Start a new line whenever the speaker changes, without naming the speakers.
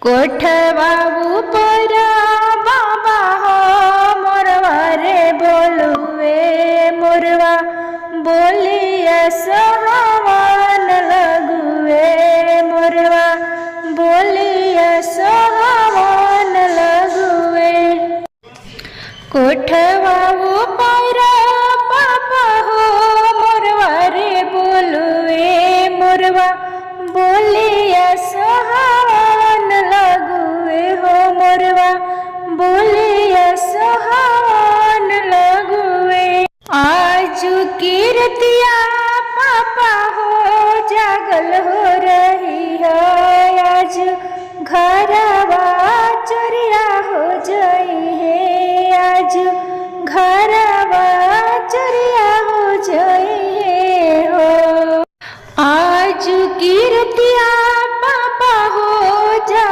कोठवा ऊपर बाबा हो मोरवा रे बोलुए मोरवा बोलिया सोहवन लगुए मोरवा बोलिया सोहवन लगुए। कोठवा ऊपर बाबा हो मोरवा रे बोलुए मोरवा बोलिया सोहवन लगुए हो मोरवा बोलिया सोहवन लगुए। आजू कीर्तिया पापा हो जागल हो रही है आज घरवा चोरिया हो जाई है आज घरवा चोरिया